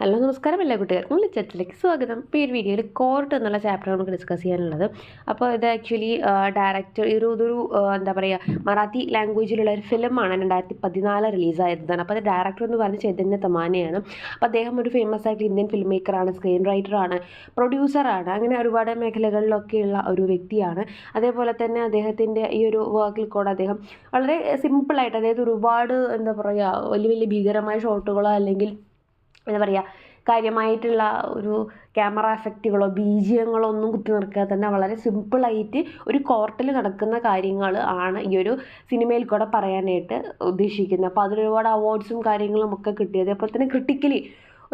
Hello നമസ്കാരം എല്ലാ കൂട്ടുകാർക്കും ലിച്ചത്തിലേക്ക് സ്വാഗതം. ഇപ്പോൾ ഈ വീഡിയോയിൽ കോർട്ട് എന്നുള്ള ചാപ്റ്റർ നമുക്ക് ഡിസ്കസ് ചെയ്യാനുള്ളത്. അപ്പോൾ ഇത് ആക്ച്വലി ഡയറക്ടർ ഇതൊരു എന്താ പറയുക മറാത്തി ലാംഗ്വേജിലുള്ള ഒരു ഫിലിമാണ് 2014 റിലീസായിരുന്നതാണ്. അപ്പോൾ അത് ഡയറക്ടർ എന്ന് പറഞ്ഞ് ചൈതന്യ തമാനെയാണ്. അപ്പോൾ അദ്ദേഹം ഒരു ഫേമസ് ആയിട്ട് ഇന്ത്യൻ ഫിലിം മേക്കറാണ്, സ്ക്രീൻ റൈറ്ററാണ്, പ്രൊഡ്യൂസറാണ്, അങ്ങനെ ഒരുപാട് മേഖലകളിലൊക്കെയുള്ള ഒരു വ്യക്തിയാണ്. അതേപോലെ തന്നെ അദ്ദേഹത്തിൻ്റെ ഈ ഒരു വർക്കിൽ കൂടെ അദ്ദേഹം വളരെ സിമ്പിളായിട്ട്, അതായത് ഒരുപാട് എന്താ പറയുക വലിയ വലിയ ഭീകരമായ ഷോട്ടുകളോ അല്ലെങ്കിൽ എന്താ പറയുക കാര്യമായിട്ടുള്ള ഒരു ക്യാമറ എഫക്റ്റുകളോ ബീജിയങ്ങളോ ഒന്നും കുത്തി നിൽക്കാതെ തന്നെ വളരെ സിമ്പിളായിട്ട് ഒരു കോർട്ടിൽ നടക്കുന്ന കാര്യങ്ങൾ ആണ് ഈ ഒരു സിനിമയിൽ കൂടെ പറയാനായിട്ട് ഉദ്ദേശിക്കുന്നത്. അപ്പോൾ അതിലൊരുപാട് അവാർഡ്സും കാര്യങ്ങളും ഒക്കെ കിട്ടി. അതേപോലെ തന്നെ ക്രിട്ടിക്കലി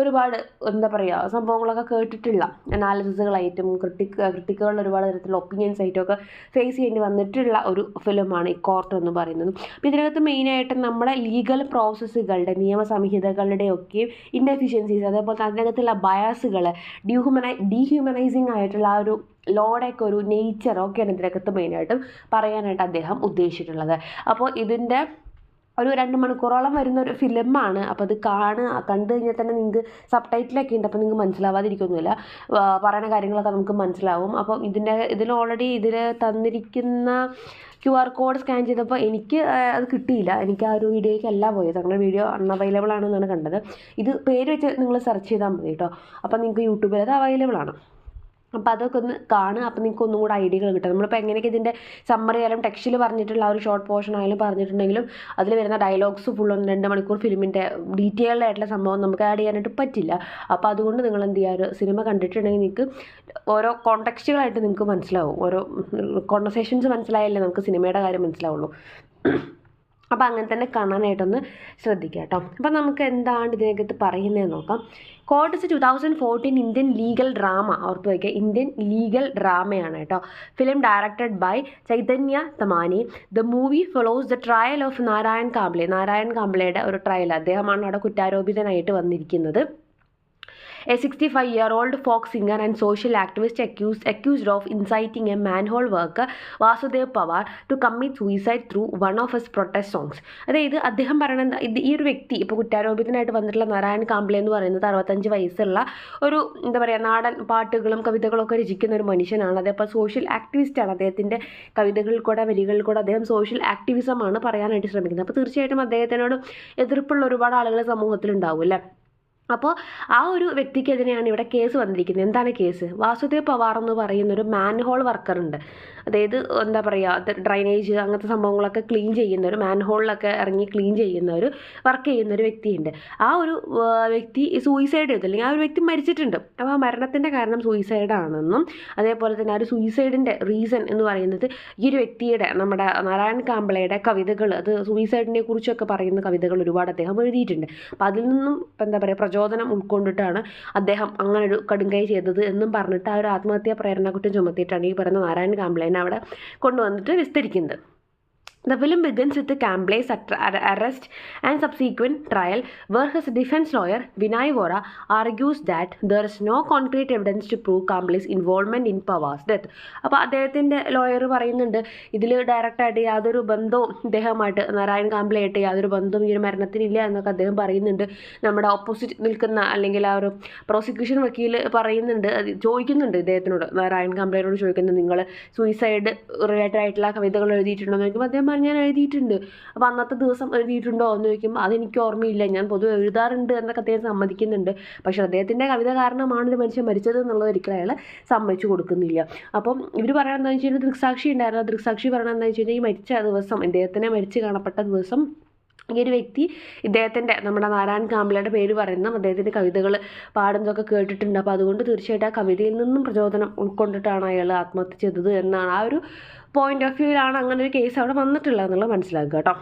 ഒരുപാട് എന്താ പറയുക സംഭവങ്ങളൊക്കെ കേട്ടിട്ടുള്ള അനാലിസിസുകളായിട്ടും ക്രിട്ടിക്കുകൾ ഒരുപാട് തരത്തിലുള്ള ഒപ്പീനിയൻസ് ആയിട്ടും ഒക്കെ ഫേസ് ചെയ്യേണ്ടി വന്നിട്ടുള്ള ഒരു ഫിലിമാണ് ഈ കോർട്ട് എന്ന് പറയുന്നത്. അപ്പോൾ ഇതിനകത്ത് മെയിനായിട്ട് നമ്മുടെ ലീഗൽ പ്രോസസ്സുകളുടെ നിയമസംഹിതകളുടെ ഒക്കെ ഇൻഎഫിഷ്യൻസീസ്, അതേപോലെ അതിനകത്തുള്ള ബയാസുകൾ, ഡീഹ്യൂമനൈസിങ് ആയിട്ടുള്ള ആ ഒരു ലോഡൊക്കെ ഒരു നേച്ചറൊക്കെയാണ് ഇതിനകത്ത് മെയിനായിട്ടും പറയാനായിട്ട് അദ്ദേഹം ഉദ്ദേശിച്ചിട്ടുള്ളത്. അപ്പോൾ ഇതിൻ്റെ ഒരു 2 മണിക്കൂറോളം വരുന്ന ഒരു ഫിലിമാണ്. അപ്പോൾ അത് കണ്ടു കഴിഞ്ഞാൽ തന്നെ നിങ്ങൾക്ക് സബ് ടൈറ്റിലൊക്കെ ഉണ്ട്, അപ്പോൾ നിങ്ങൾക്ക് മനസ്സിലാവാതിരിക്കൊന്നുമില്ല, പറയുന്ന കാര്യങ്ങളൊക്കെ നമുക്ക് മനസ്സിലാവും. അപ്പം ഇതിൽ ഓൾറെഡി ഇതിൽ തന്നിരിക്കുന്ന QR കോഡ് സ്കാൻ ചെയ്തപ്പോൾ എനിക്ക് അത് കിട്ടിയില്ല. എനിക്ക് ആ ഒരു വീഡിയോയ്ക്കല്ല പോയത്, അങ്ങനെ വീഡിയോ അൺഅവൈലബിൾ ആണെന്നാണ് കണ്ടത്. ഇത് പേര് വെച്ച് നിങ്ങൾ സെർച്ച് ചെയ്താൽ മതി കേട്ടോ. അപ്പോൾ നിങ്ങൾക്ക് യൂട്യൂബിൽ അത് അവൈലബിൾ ആണ്. അപ്പോൾ അതൊക്കെ ഒന്ന് കാണുക. അപ്പോൾ നിങ്ങൾക്ക് ഒന്നും കൂടെ ഐഡിയകൾ കിട്ടും. നമ്മളിപ്പോൾ എങ്ങനെയൊക്കെ ഇതിൻ്റെ സമ്മറി ആയാലും ടെക്സ്റ്റിൽ പറഞ്ഞിട്ടുള്ള ആ ഒരു ഷോർട്ട് പോർഷൻ ആയാലും പറഞ്ഞിട്ടുണ്ടെങ്കിലും അതിൽ വരുന്ന ഡയലോഗ്സ് ഫുൾ 2 മണിക്കൂർ ഫിലിമിൻ്റെ ഡീറ്റെയിൽഡ് ആയിട്ടുള്ള സംഭവം നമുക്ക് ആഡ് ചെയ്യാനായിട്ട് പറ്റില്ല. അപ്പോൾ അതുകൊണ്ട് നിങ്ങൾ എന്ത് ചെയ്യുക, ഒരു സിനിമ കണ്ടിട്ടുണ്ടെങ്കിൽ നിങ്ങൾക്ക് ഓരോ കോണ്ടെക്സ്റ്റുകളായിട്ട് നിങ്ങൾക്ക് മനസ്സിലാവും. ഓരോ കോൺവെർസേഷൻസ് മനസ്സിലായാലേ നമുക്ക് സിനിമയുടെ കാര്യം മനസ്സിലാവുള്ളൂ. അപ്പോൾ അങ്ങനെ തന്നെ കാണാനായിട്ടൊന്ന് ശ്രദ്ധിക്കുക കേട്ടോ. അപ്പോൾ നമുക്ക് എന്താണ് ഇതിനകത്ത് പറയുന്നതെന്ന് നോക്കാം. Court is 2014 Indian legal drama. ഓർത്ത് വയ്ക്കുക, ഇന്ത്യൻ ലീഗൽ ഡ്രാമയാണ് കേട്ടോ. Film directed by Chaitanya Tamhane. The movie follows the trial of Narayan Kamble. Narayan കാംബ്ലെയുടെ ഒരു ട്രയൽ, അദ്ദേഹമാണ് അവിടെ കുറ്റാരോപിതനായിട്ട് വന്നിരിക്കുന്നത്. A 65-year-old folk singer and social activist accused of inciting a manhole worker, Vasudev Pawar, to commit suicide through one of his protest songs. അതായത് അദ്ദേഹം പറയുന്നത് ഈ ഒരു വ്യക്തി ഇപ്പോൾ കുറ്റാരോപിതനായിട്ട് വന്നിട്ടുള്ള നാരായൺ കാംബ്ലെ എന്ന് പറയുന്നത് 65 വയസ്സുള്ള ഒരു എന്താ പറയുക നാടൻ പാട്ടുകളും കവിതകളും ഒക്കെ രചിക്കുന്ന ഒരു മനുഷ്യനാണ്. അതേപോലെ സോഷ്യൽ ആക്ടിവിസ്റ്റാണ്. അദ്ദേഹത്തിൻ്റെ കവിതകളിൽ കൂടെ വരികളിൽ കൂടെ അദ്ദേഹം സോഷ്യൽ ആക്ടിവിസമാണ് പറയാനായിട്ട് ശ്രമിക്കുന്നത്. അപ്പോൾ തീർച്ചയായിട്ടും അദ്ദേഹത്തിനോട് എതിർപ്പുള്ള ഒരുപാട് ആളുകൾ സമൂഹത്തിലുണ്ടാവും അല്ലേ. അപ്പോൾ ആ ഒരു വ്യക്തിക്കെതിരെയാണ് ഇവിടെ കേസ് വന്നിരിക്കുന്നത്. എന്താണ് കേസ്? വാസുദേവ് പവാർ എന്ന് പറയുന്ന ഒരു മാൻഹോൾ വർക്കറുണ്ട്. അതായത് എന്താ പറയുക ഡ്രൈനേജ് അങ്ങനത്തെ സംഭവങ്ങളൊക്കെ ക്ലീൻ ചെയ്യുന്ന ഒരു മാൻഹോളിലൊക്കെ ഇറങ്ങി ക്ലീൻ ചെയ്യുന്ന ഒരു വർക്ക് ചെയ്യുന്ന ഒരു വ്യക്തിയുണ്ട്. ആ ഒരു വ്യക്തി സൂയിസൈഡ് ചെയ്തു, അല്ലെങ്കിൽ ആ ഒരു വ്യക്തി മരിച്ചിട്ടുണ്ട്. അപ്പോൾ ആ മരണത്തിൻ്റെ കാരണം സൂയിസൈഡാണെന്നും അതേപോലെ തന്നെ ആ ഒരു സൂയിസൈഡിൻ്റെ റീസൺ എന്ന് പറയുന്നത് ഈ ഒരു വ്യക്തിയുടെ നമ്മുടെ നാരായൺ കാംബ്ലെയുടെ കവിതകൾ, അത് സൂയിസൈഡിനെ കുറിച്ചൊക്കെ പറയുന്ന കവിതകൾ ഒരുപാട് അദ്ദേഹം എഴുതിയിട്ടുണ്ട്. അപ്പോൾ അതിൽ നിന്നും എന്താ പറയുക പ്രചോദനം ഉൾക്കൊണ്ടിട്ടാണ് അദ്ദേഹം അങ്ങനെ ഒരു കടുങ്കൈ ചെയ്തത് എന്നും പറഞ്ഞിട്ട് ആ ഒരു ആത്മഹത്യാ പ്രേരണ കുറ്റം ചുമത്തിയിട്ടാണ് ഈ പറയുന്ന നാരായൺ കാംബ്ലെനെ അവിടെ കൊണ്ടുവന്നിട്ട് വിസ്തരിക്കുന്നത്. The film begins with Camble's arrest and subsequent trial, where his defense lawyer Vinay Vora argues that there is no concrete evidence to prove Camble's involvement in Pawar's death. അപ്പോൾ അദ്ദേഹത്തിൻ്റെ ലോയർ പറയുന്നുണ്ട് ഇതിൽ ഡയറക്റ്റായിട്ട് യാതൊരു ബന്ധവും ഇദ്ദേഹമായിട്ട് നാരായൺ കാംബ്ലെയായിട്ട് യാതൊരു ബന്ധവും ഈ ഒരു മരണത്തിനില്ല എന്നൊക്കെ അദ്ദേഹം പറയുന്നുണ്ട്. നമ്മുടെ ഓപ്പോസിറ്റ് നിൽക്കുന്ന അല്ലെങ്കിൽ ആ ഒരു പ്രോസിക്യൂഷൻ വക്കീൽ പറയുന്നുണ്ട്, ചോദിക്കുന്നുണ്ട് ഇദ്ദേഹത്തിനോട്, നാരായൺ കാംബ്ലെയോട് ചോദിക്കുന്നത് നിങ്ങൾ സൂയിസൈഡ് റിലേറ്റഡ് ആയിട്ടുള്ള കവിതകൾ എഴുതിയിട്ടുണ്ടോ എന്ന് ചോദിക്കുമ്പോൾ അദ്ദേഹം ഞാൻ എഴുതിയിട്ടുണ്ട്. അപ്പോൾ അന്നത്തെ ദിവസം എഴുതിയിട്ടുണ്ടോ എന്ന് ചോദിക്കുമ്പോൾ അതെനിക്ക് ഓർമ്മയില്ല, ഞാൻ പൊതുവെ എഴുതാറുണ്ട് എന്നൊക്കെ അദ്ദേഹം സമ്മതിക്കുന്നുണ്ട്. പക്ഷേ അദ്ദേഹത്തിൻ്റെ കവിത കാരണമാണ് ഒരു മനുഷ്യൻ മരിച്ചത് എന്നുള്ളത് ഒരിക്കലും അയാൾ സമ്മതിച്ചു കൊടുക്കുന്നില്ല. അപ്പം ഇവർ പറയുന്നത് എന്താണെന്ന് വെച്ച് കഴിഞ്ഞാൽ ദൃക്സാക്ഷി ഉണ്ടായിരുന്നു. ദൃക്സാക്ഷി പറയുന്നത് എന്താണെന്ന് വെച്ച് കഴിഞ്ഞാൽ ഈ മരിച്ച ദിവസം, ഇദ്ദേഹത്തിനെ മരിച്ച് കാണപ്പെട്ട ദിവസം ഈ ഒരു വ്യക്തി ഇദ്ദേഹത്തിൻ്റെ നമ്മുടെ നാരായൺ കാംബ്ലെയുടെ പേര് പറയുന്ന അദ്ദേഹത്തിൻ്റെ കവിതകൾ പാടുന്നതൊക്കെ കേട്ടിട്ടുണ്ട്. അപ്പോൾ അതുകൊണ്ട് തീർച്ചയായിട്ടും ആ കവിതയിൽ നിന്നും പ്രചോദനം ഉൾക്കൊണ്ടിട്ടാണ് അയാൾ ആത്മഹത്യ ചെയ്തത് എന്നാണ് ആ ഒരു പോയിന്റ് ഓഫ് വ്യൂവിലാണ് അങ്ങനെ ഒരു കേസ് അവിടെ വന്നിട്ടുള്ളത് എന്നുള്ളത് മനസ്സിലാക്കുക കേട്ടോ.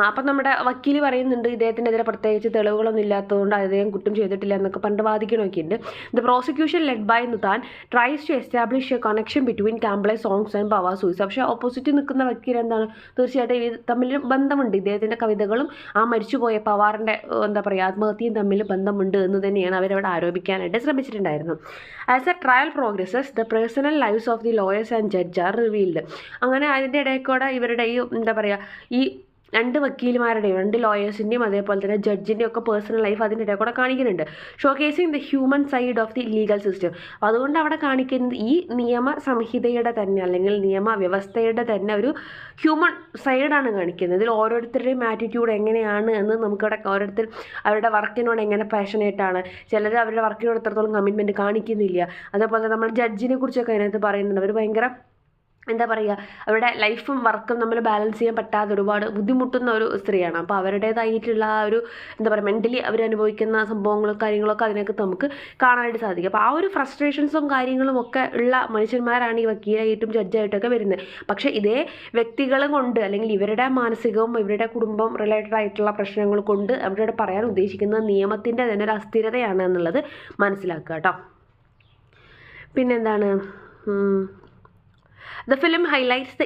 അപ്പം നമ്മുടെ വക്കീൽ പറയുന്നുണ്ട് ഇദ്ദേഹത്തിനെതിരെ പ്രത്യേകിച്ച് തെളിവുകളൊന്നും ഇല്ലാത്തതുകൊണ്ട് അദ്ദേഹം കുറ്റം ചെയ്തിട്ടില്ല എന്നൊക്കെ പറഞ്ഞിട്ട് വാദിക്കണമൊക്കെ ഉണ്ട്. The prosecution led by Nutan tries to establish a connection between Kamble songs and Pawar suicide. പക്ഷേ ഓപ്പോസിറ്റ് നിൽക്കുന്ന വക്കീൽ എന്താണ്, തീർച്ചയായിട്ടും ഇത് തമ്മിൽ ബന്ധമുണ്ട്, ഇദ്ദേഹത്തിൻ്റെ കവിതകളും ആ മരിച്ചുപോയ പവാറിൻ്റെ എന്താ പറയുക ആത്മഹത്യയും തമ്മിൽ ബന്ധമുണ്ട് എന്ന് തന്നെയാണ് അവരവിടെ ആരോപിക്കാനായിട്ട് ശ്രമിച്ചിട്ടുണ്ടായിരുന്നു. As a trial progresses the personal lives of the lawyers and judge are revealed. അങ്ങനെ അതിൻ്റെ ഇടയിൽ കൂടെ ഇവരുടെ ഈ എന്താ പറയുക ഈ രണ്ട് വക്കീലുമാരുടെയും 2 ലോയേഴ്സിൻ്റെയും അതേപോലെ തന്നെ ജഡ്ജിൻ്റെയും ഒക്കെ പേഴ്സണൽ ലൈഫ് അതിൻ്റെ ഇടയിൽ കൂടെ കാണിക്കുന്നുണ്ട്. Showcasing the human side of the legal system. അപ്പോൾ അതുകൊണ്ട് അവിടെ കാണിക്കുന്നത് ഈ നിയമ സംഹിതയുടെ തന്നെ അല്ലെങ്കിൽ നിയമവ്യവസ്ഥയുടെ തന്നെ ഒരു ഹ്യൂമൻ സൈഡാണ് കാണിക്കുന്നത്. ഇതിൽ ഓരോരുത്തരുടെയും ആറ്റിറ്റ്യൂഡ് എങ്ങനെയാണ് എന്ന് നമുക്കവിടെ ഓരോരുത്തർ അവരുടെ വർക്കിനോട് എങ്ങനെ പാഷനേറ്റാണ്, ചിലർ അവരുടെ വർക്കിനോട് എത്രത്തോളം കമ്മിറ്റ്മെൻറ്റ് കാണിക്കുന്നില്ല. അതേപോലെ നമ്മൾ ജഡ്ജിനെ കുറിച്ചൊക്കെ അതിനകത്ത് പറയുന്നുണ്ട്. അവർ ഭയങ്കര എന്താ പറയുക, അവരുടെ ലൈഫും വർക്കും നമ്മൾ ബാലൻസ് ചെയ്യാൻ പറ്റാതെ ഒരുപാട് ബുദ്ധിമുട്ടുന്ന ഒരു സ്ത്രീയാണ്. അപ്പോൾ അവരുടേതായിട്ടുള്ള ആ ഒരു എന്താ പറയുക മെൻ്റലി അവരനുഭവിക്കുന്ന സംഭവങ്ങളും കാര്യങ്ങളൊക്കെ അതിനകത്ത് നമുക്ക് കാണാനായിട്ട് സാധിക്കും. അപ്പോൾ ആ ഒരു ഫ്രസ്ട്രേഷൻസും കാര്യങ്ങളും ഒക്കെ ഉള്ള മനുഷ്യന്മാരാണ് ഈ വക്കീലായിട്ടും ജഡ്ജായിട്ടൊക്കെ വരുന്നത്. പക്ഷേ ഇതേ വ്യക്തികൾ കൊണ്ട് അല്ലെങ്കിൽ ഇവരുടെ മാനസികവും ഇവരുടെ കുടുംബം റിലേറ്റഡ് ആയിട്ടുള്ള പ്രശ്നങ്ങൾ കൊണ്ട് അവരോട് പറയാൻ ഉദ്ദേശിക്കുന്നത് നിയമത്തിൻ്റെ തന്നെ ഒരു അസ്ഥിരതയാണ് എന്നുള്ളത് മനസ്സിലാക്കുക കേട്ടോ. പിന്നെന്താണ്, The film highlights the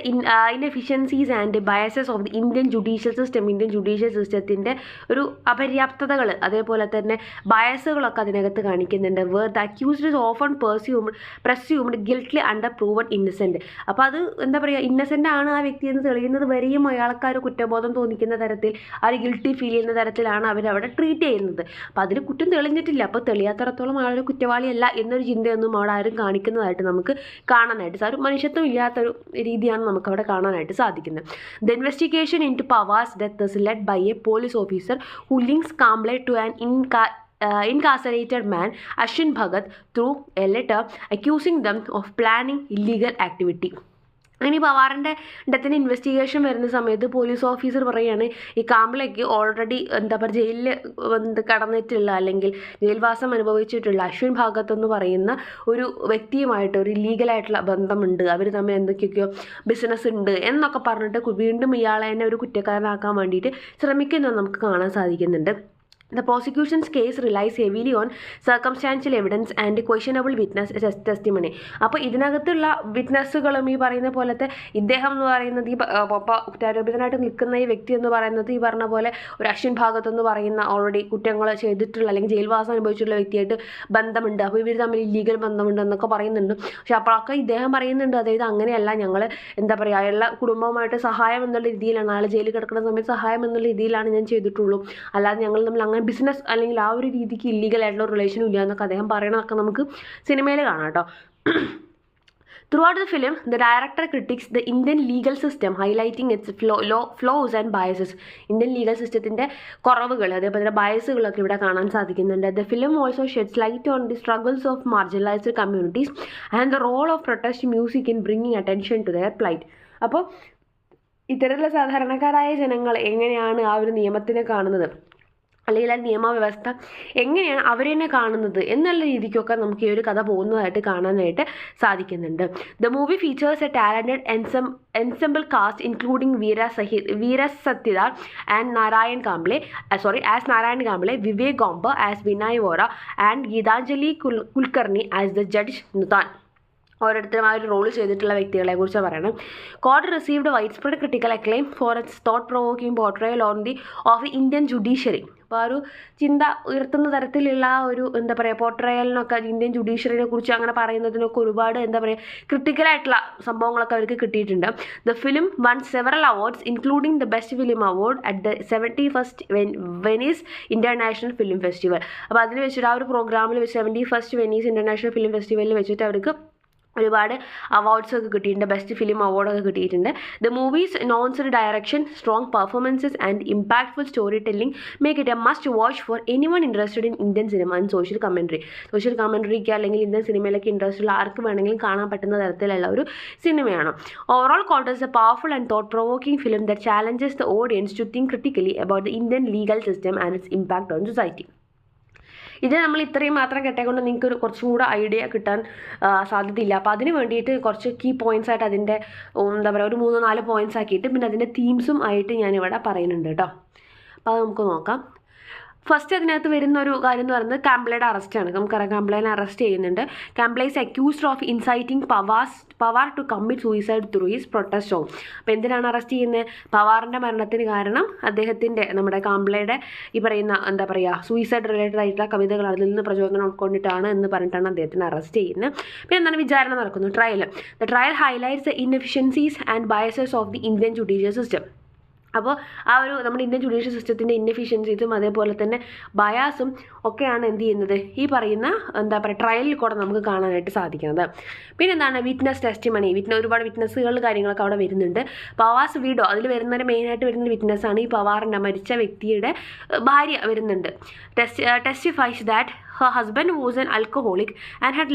inefficiencies and biases of the Indian judicial system. Indian judicial സിസ്റ്റത്തിൻ്റെ ഒരു അപര്യാപ്തതകൾ അതേപോലെ തന്നെ ബയസുകളൊക്കെ അതിനകത്ത് കാണിക്കുന്നുണ്ട്. Where the accused is often presumed guilty under proven innocent. അപ്പോൾ അത് എന്താ പറയുക, ഇന്നസെൻ്റ് ആണ് ആ വ്യക്തി എന്ന് തെളിയുന്നത് വരെയും അയാൾക്ക് ഒരു കുറ്റബോധം തോന്നിക്കുന്ന തരത്തിൽ ആ ഒരു ഗിൽറ്റി ഫീൽ ചെയ്യുന്ന തരത്തിലാണ് അവരവിടെ ട്രീറ്റ് ചെയ്യുന്നത്. അപ്പോൾ അതിൽ കുറ്റം തെളിഞ്ഞിട്ടില്ല, അപ്പോൾ തെളിയാത്തടത്തോളം ആളൊരു കുറ്റവാളിയല്ല എന്നൊരു ചിന്തയൊന്നും അവിടെ ആരും കാണിക്കുന്നതായിട്ട് നമുക്ക് കാണാനായിട്ട് ഒരു മനുഷ്യത്വം ഇല്ലാത്തൊരു രീതിയാണ് നമുക്കവിടെ കാണാനായിട്ട് സാധിക്കുന്നത്. The investigation into Pawar's death is led by a police officer who links Kamble to an incarcerated man Ashwin Bhagat through a letter accusing them of planning illegal activity. അങ്ങനെ പവാറിൻ്റെ ഡെത്തിന് ഇൻവെസ്റ്റിഗേഷൻ വരുന്ന സമയത്ത് പോലീസ് ഓഫീസർ പറയുകയാണ് ഈ കാംബ്ലെക്ക് already എന്താ പറയുക ജയിലിൽ കടന്നിട്ടുള്ള അല്ലെങ്കിൽ ജയിൽവാസം അനുഭവിച്ചിട്ടുള്ള അശ്വിൻ ഭാഗത്ത് എന്ന് പറയുന്ന ഒരു വ്യക്തിയുമായിട്ട് ഒരു ഇല്ലീഗലായിട്ടുള്ള ബന്ധമുണ്ട്, അവർ തമ്മിൽ എന്തൊക്കെയൊക്കെയോ ബിസിനസ് ഉണ്ട് എന്നൊക്കെ പറഞ്ഞിട്ട് വീണ്ടും ഇയാളെ തന്നെ ഒരു കുറ്റക്കാരനാക്കാൻ വേണ്ടിയിട്ട് ശ്രമിക്കുന്നത് നമുക്ക് കാണാൻ സാധിക്കുന്നുണ്ട്. The prosecution's case relies heavily on circumstantial evidence and questionable witness testimony. അപ്പോൾ ഇതിനകത്തുള്ള വിറ്റ്നസ്സുകളും ഈ പറയുന്ന പോലത്തെ ഇദ്ദേഹം എന്ന് പറയുന്നത് ഈ കുറ്റാരോപിതനായിട്ട് നിൽക്കുന്ന ഈ വ്യക്തി എന്ന് പറയുന്നത് ഈ പറഞ്ഞ പോലെ ഒരു അശ്വിൻ ഭാഗത്ത് എന്ന് പറയുന്ന ഓൾറെഡി കുറ്റങ്ങൾ ചെയ്തിട്ടുള്ള അല്ലെങ്കിൽ ജയിൽവാസം അനുഭവിച്ചിട്ടുള്ള വ്യക്തിയായിട്ട് ബന്ധമുണ്ട്, അപ്പോൾ ഇവർ തമ്മിൽ ഇല്ലീഗൽ ബന്ധമുണ്ട് എന്നൊക്കെ പറയുന്നുണ്ട്. പക്ഷെ അപ്പോഴൊക്കെ ഇദ്ദേഹം പറയുന്നുണ്ട് അതായത് അങ്ങനെയല്ല, ഞങ്ങൾ എന്താ പറയുക അയാളുടെ കുടുംബവുമായിട്ട് സഹായം എന്നുള്ള രീതിയിലാണ്, അയാൾ ജയിലിൽ കിടക്കുന്ന സമയത്ത് സഹായം എന്നുള്ള രീതിയിലാണ് ഞാൻ ചെയ്തിട്ടുള്ളൂ, അല്ലാതെ ഞങ്ങൾ തമ്മിൽ അങ്ങനെ ബിസിനസ് അല്ലെങ്കിൽ ആ ഒരു രീതിക്ക് ഇല്ലീഗലായിട്ടുള്ള റിലേഷനും ഇല്ല എന്നൊക്കെ അദ്ദേഹം പറയണതൊക്കെ നമുക്ക് സിനിമയിൽ കാണാം കേട്ടോ. Throughout the film, the director critiques the Indian legal system, highlighting its flaws and biases. Indian legal സിസ്റ്റത്തിൻ്റെ കുറവുകൾ അതേപോലെ തന്നെ ബയസുകളൊക്കെ ഇവിടെ കാണാൻ സാധിക്കുന്നുണ്ട്. The film also sheds light on the struggles of marginalized communities and the role of protest music in bringing attention to their plight. അപ്പോൾ ഇത്തരത്തിലുള്ള സാധാരണക്കാരായ ജനങ്ങൾ എങ്ങനെയാണ് ആ ഒരു നിയമത്തിനെ കാണുന്നത് അല്ലെങ്കിൽ ആ നിയമവ്യവസ്ഥ എങ്ങനെയാണ് അവരെന്നെ കാണുന്നത് എന്നുള്ള രീതിക്കൊക്കെ നമുക്ക് ഈ ഒരു കഥ പോകുന്നതായിട്ട് കാണാനായിട്ട് സാധിക്കുന്നുണ്ട്. The movie features A talented ensemble cast including Veera Satyadar and Narayan Kamble, Vivek Gomba as Vinay Vora and Gitanjali Kulkarni as the Judge Nutan. ഓരോരുത്തരും ആ ഒരു റോൾ ചെയ്തിട്ടുള്ള വ്യക്തികളെ കുറിച്ച് പറയണം. Court received widespread critical acclaim for its thought provoking portrayal of the Indian judiciary. അപ്പോൾ ആ ഒരു ചിന്ത ഉയർത്തുന്ന തരത്തിലുള്ള ആ ഒരു എന്താ പറയുക പോർട്രയലിനൊക്കെ ഇന്ത്യൻ ജുഡീഷ്യറിനെ കുറിച്ച് അങ്ങനെ പറയുന്നതിനൊക്കെ ഒരുപാട് എന്താ പറയുക ക്രിട്ടിക്കലായിട്ടുള്ള സംഭവങ്ങളൊക്കെ അവർക്ക് കിട്ടിയിട്ടുണ്ട്. The film one several awards including the best film award at the 71st Venice international film festival. അപ്പോൾ അതിൽ വെച്ചിട്ട് ആ ഒരു പ്രോഗ്രാമിൽ വെച്ച് 71st വെനീസ് ഇൻ്റർനാഷണൽ ഫിലിം ഫെസ്റ്റിവലിൽ വെച്ചിട്ട് അവർക്ക് ഒരുപാട് അവാർഡ്സ് ഒക്കെ കിട്ടിയിട്ടുണ്ട്, ബെസ്റ്റ് ഫിലിം അവാർഡൊക്കെ കിട്ടിയിട്ടുണ്ട്. The movie's nuanced direction, strong performances and impactful storytelling make it a must watch for anyone interested in Indian cinema and social കമൻട്രിക്ക് അല്ലെങ്കിൽ ഇന്ത്യൻ സിനിമയിലൊക്കെ ഇൻട്രസ്റ്റ് ഉള്ള ആർക്ക് വേണമെങ്കിലും കാണാൻ പറ്റുന്ന തരത്തിലുള്ള ഒരു സിനിമയാണ്. Overall called as a powerful and thought provoking film that challenges the audience to think critically about the Indian legal system and its impact on society. ഇത് നമ്മൾ ഇത്രയും മാത്രം കേട്ടേക്കൊണ്ട് നിങ്ങൾക്ക് കുറച്ചും കൂടെ ഐഡിയ കിട്ടാൻ സാധ്യതയില്ല. അപ്പോൾ അതിന് വേണ്ടിയിട്ട് കുറച്ച് കീ പോയിൻറ്റ്സ് ആയിട്ട് അതിൻ്റെ എന്താ പറയുക ഒരു 3-4 പോയിൻറ്റ്സ് ആക്കിയിട്ട് പിന്നെ അതിൻ്റെ തീംസും ആയിട്ട് ഞാനിവിടെ പറയുന്നുണ്ട് കേട്ടോ. അപ്പോൾ അത് നമുക്ക് നോക്കാം. ഫസ്റ്റ് അതിനകത്ത് വരുന്ന ഒരു കാര്യം എന്ന് പറയുന്നത് കാംബ്ലെയുടെ അറസ്റ്റാണ്. നമുക്കറിയാം കാംബ്ലെനെ അറസ്റ്റ് ചെയ്യുന്നുണ്ട്. Kamble is accused of inciting Pawar to commit suicide through his protest song. അപ്പോൾ എന്തിനാണ് അറസ്റ്റ് ചെയ്യുന്നത്? പവാറിൻ്റെ മരണത്തിന് കാരണം അദ്ദേഹത്തിൻ്റെ നമ്മുടെ കാംബ്ലെയുടെ ഈ പറയുന്ന എന്താ പറയുക സൂയിസൈഡ് റിലേറ്റഡ് ആയിട്ടുള്ള കവിതകൾ അതിൽ നിന്ന് പ്രചോദനം ഉൾക്കൊണ്ടിട്ടാണ് എന്ന് പറഞ്ഞിട്ടാണ് അദ്ദേഹത്തിനെ അറസ്റ്റ് ചെയ്യുന്നത്. പിന്നെ എന്താണ് വിചാരണ നടക്കുന്നു, trial. The trial highlights the inefficiencies and biases of the Indian judicial system. അപ്പോൾ ആ ഒരു നമ്മുടെ ഇന്ത്യൻ ജുഡീഷ്യൽ സിസ്റ്റത്തിൻ്റെ ഇൻഎഫിഷ്യൻസീസും അതേപോലെ തന്നെ ബയാസും ഒക്കെയാണ് എന്ത് ചെയ്യുന്നത് ഈ പറയുന്ന എന്താ പറയുക ട്രയലിൽ കൂടെ നമുക്ക് കാണാനായിട്ട് സാധിക്കുന്നത്. പിന്നെ എന്താണ് വിറ്റ്നസ് ടെസ്റ്റിമണി, ഒരുപാട് വിറ്റ്നസ്സുകൾ കാര്യങ്ങളൊക്കെ അവിടെ വരുന്നുണ്ട്. പവാസ് വീഡോ അതിൽ വരുന്നൊരു മെയിനായിട്ട് വരുന്ന വിറ്റ്നസ്സാണ് ഈ പവാറിൻ്റെ മരിച്ച വ്യക്തിയുടെ ഭാര്യ വരുന്നുണ്ട്. ടെസ്റ്റിഫൈസ് that her husband was an alcoholic and had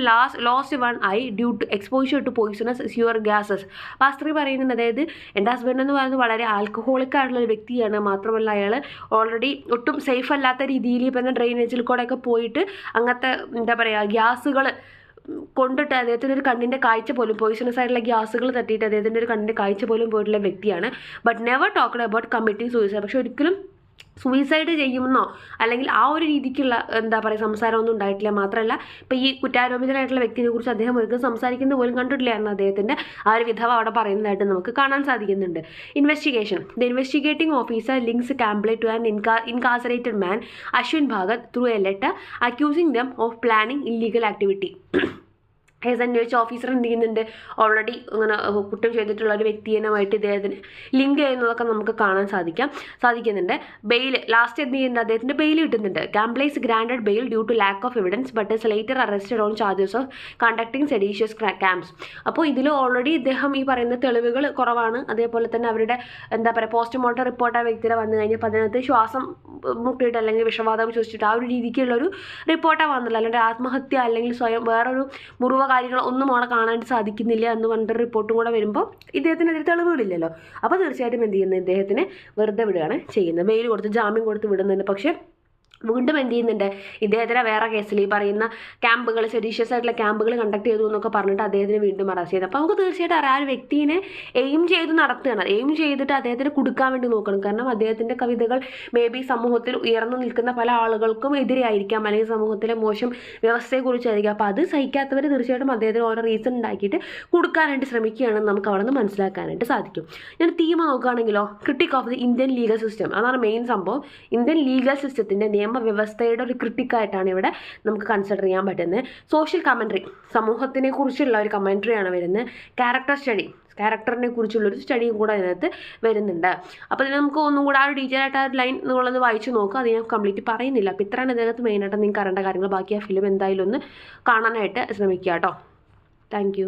lost one eye due to exposure to poisonous sewer gases. അപ്പോൾ ആ സ്ത്രീ പറയുന്നുണ്ട്, അതായത് എൻ്റെ ഹസ്ബൻഡ് എന്ന് പറയുന്നത് വളരെ ആൽക്കഹോളിക് ആയിട്ടുള്ള ഒരു വ്യക്തിയാണ്, മാത്രമല്ല അയാൾ ഓൾറെഡി ഒട്ടും സേഫ് അല്ലാത്ത രീതിയിൽ ഇപ്പം ഡ്രെയിനേജിൽ കൂടെയൊക്കെ പോയിട്ട് അങ്ങനത്തെ എന്താ പറയുക ഗ്യാസുകൾ കൊണ്ടിട്ട് അദ്ദേഹത്തിൻ്റെ ഒരു കണ്ണിൻ്റെ കാഴ്ച പോലും പോയിസണസ് ആയിട്ടുള്ള ഗ്യാസുകൾ തട്ടിയിട്ട് അദ്ദേഹത്തിൻ്റെ ഒരു കണ്ണിൻ്റെ കാഴ്ച പോലും പോയിട്ടുള്ള വ്യക്തിയാണ്. But never talked about committing suicide. പക്ഷെ ഒരിക്കലും സൂയിസൈഡ് ചെയ്യുമെന്നോ അല്ലെങ്കിൽ ആ ഒരു രീതിക്കുള്ള എന്താ പറയുക സംസാരമൊന്നും ഉണ്ടായിട്ടില്ല. മാത്രമല്ല ഇപ്പോൾ ഈ കുറ്റാരോപിതനായിട്ടുള്ള വ്യക്തിയെ കുറിച്ച് അദ്ദേഹം ഒരിക്കലും സംസാരിക്കുന്നത് പോലും കണ്ടിട്ടില്ലായിരുന്നു. അദ്ദേഹത്തിൻ്റെ ആ ഒരു വിധവ അവിടെ പറയുന്നതായിട്ട് നമുക്ക് കാണാൻ സാധിക്കുന്നുണ്ട്. Investigation. The investigating officer links Kamble to an incarcerated man Ashwin Bhagat through a letter accusing them of planning illegal activity. Case അന്വേഷിച്ച ഓഫീസർ എന്ത് ചെയ്യുന്നുണ്ട്, ഓൾറെഡി ഇങ്ങനെ കുറ്റം ചെയ്തിട്ടുള്ള ഒരു വ്യക്തിയുമായിട്ട് ഇദ്ദേഹത്തിന് ലിങ്ക് ചെയ്യുന്നതൊക്കെ നമുക്ക് കാണാൻ സാധിക്കുന്നുണ്ട്. ബെയിൽ ലാസ്റ്റ് എന്ത് ചെയ്യുന്നുണ്ട്, അദ്ദേഹത്തിൻ്റെ ബെയിൽ കിട്ടുന്നുണ്ട്. Kamble's granted bail due to lack of evidence but is later arrested on charges of conducting seditious camps. അപ്പോൾ ഇതിൽ ഓൾറെഡി ഇദ്ദേഹം ഈ പറയുന്ന തെളിവുകൾ കുറവാണ്. അതേപോലെ തന്നെ അവരുടെ എന്താ പറയുക പോസ്റ്റ്മോർട്ടം റിപ്പോർട്ട് ആ വ്യക്തിയുടെ വന്നു കഴിഞ്ഞപ്പോൾ അതിനകത്ത് ശ്വാസം മുട്ടിയിട്ട് അല്ലെങ്കിൽ വിഷവാതകം ശ്വസിച്ചിട്ട് ആ ഒരു രീതിക്കുള്ളൊരു റിപ്പോർട്ടാണ് വന്നില്ല. അല്ലെങ്കിൽ ആത്മഹത്യ അല്ലെങ്കിൽ സ്വയം വേറൊരു മുറിവ് കാര്യങ്ങൾ ഒന്നും അവിടെ കാണാനായിട്ട് സാധിക്കുന്നില്ല എന്ന് പറഞ്ഞിട്ട് റിപ്പോർട്ടും കൂടെ വരുമ്പോൾ ഇദ്ദേഹത്തിനെതിരെ തെളിവുകളില്ലല്ലോ. അപ്പോൾ തീർച്ചയായിട്ടും എന്ത് ചെയ്യുന്നത്, ഇദ്ദേഹത്തിനെ വെറുതെ വിടുകയാണ് ചെയ്യുന്നത്. ബെയിൽ കൊടുത്ത് ജാമ്യം കൊടുത്ത് വിടുന്നുണ്ട്. പക്ഷേ വീണ്ടും എന്ത് ചെയ്യുന്നുണ്ട്, ഇദ്ദേഹത്തിന് വേറെ കേസിൽ ഈ പറയുന്ന ക്യാമ്പുകൾ സെഡീഷ്യസ് ആയിട്ടുള്ള ക്യാമ്പുകൾ കണ്ടക്ട് ചെയ്തു എന്നൊക്കെ പറഞ്ഞിട്ട് അദ്ദേഹത്തിന് വീണ്ടും അറസ്റ്റ് ചെയ്തു. അപ്പോൾ നമുക്ക് തീർച്ചയായിട്ടും അറിയാം ആ ഒരു വ്യക്തിനെ എയിം ചെയ്ത് നടത്തുകയാണ്. എയിം ചെയ്തിട്ട് അദ്ദേഹത്തിന് കൊടുക്കാൻ വേണ്ടി നോക്കണം. കാരണം അദ്ദേഹത്തിൻ്റെ കവിതകൾ മേ ബി സമൂഹത്തിൽ ഉയർന്നു നിൽക്കുന്ന പല ആളുകൾക്കും എതിരെയായിരിക്കാം, അല്ലെങ്കിൽ സമൂഹത്തിലെ മോശം വ്യവസ്ഥയെക്കുറിച്ചായിരിക്കും. അപ്പോൾ അത് സഹിക്കാത്തവർ തീർച്ചയായിട്ടും അദ്ദേഹത്തിന് ഓരോ റീസൺ ഉണ്ടാക്കിയിട്ട് കൊടുക്കാനായിട്ട് ശ്രമിക്കുകയാണെന്ന് നമുക്ക് അവിടെ നിന്ന് മനസ്സിലാക്കാനായിട്ട് സാധിക്കും. ഞാൻ തീം നോക്കുകയാണെങ്കിലോ critic of the Indian legal system, അതാണ് മെയിൻ സംഭവം. ഇന്ത്യൻ ലീഗൽ സിസ്റ്റത്തിൻ്റെ വ്യവസ്ഥയുടെ ഒരു ക്രിട്ടിക്കായിട്ടാണ് ഇവിടെ നമുക്ക് കൺസിഡർ ചെയ്യാൻ പറ്റുന്നത്. സോഷ്യൽ കമൻട്രി, സമൂഹത്തിനെ കുറിച്ചുള്ള ഒരു കമൻട്രിയാണ് വരുന്നത്. ക്യാരക്ടർ സ്റ്റഡി, ക്യാരക്ടറിനെ കുറിച്ചുള്ളൊരു സ്റ്റഡിയും കൂടെ അതിനകത്ത് വരുന്നുണ്ട്. അപ്പോൾ ഇതിന് നമുക്ക് ഒന്നും കൂടെ ആ ഒരു ഡീറ്റെയിൽ ആയിട്ട് ആ ലൈൻ നിങ്ങളൊന്ന് വായിച്ച് നോക്കുക. അത് ഞാൻ കംപ്ലീറ്റ് പറയുന്നില്ല. അപ്പോൾ ഇത്രയാണ് ഇതിനകത്ത് മെയിനായിട്ട് നിങ്ങൾക്ക് അറിയേണ്ട കാര്യങ്ങൾ. ബാക്കി ആ ഫിലിം എന്തായാലും ഒന്ന് കാണാനായിട്ട് ശ്രമിക്കുക കേട്ടോ. താങ്ക്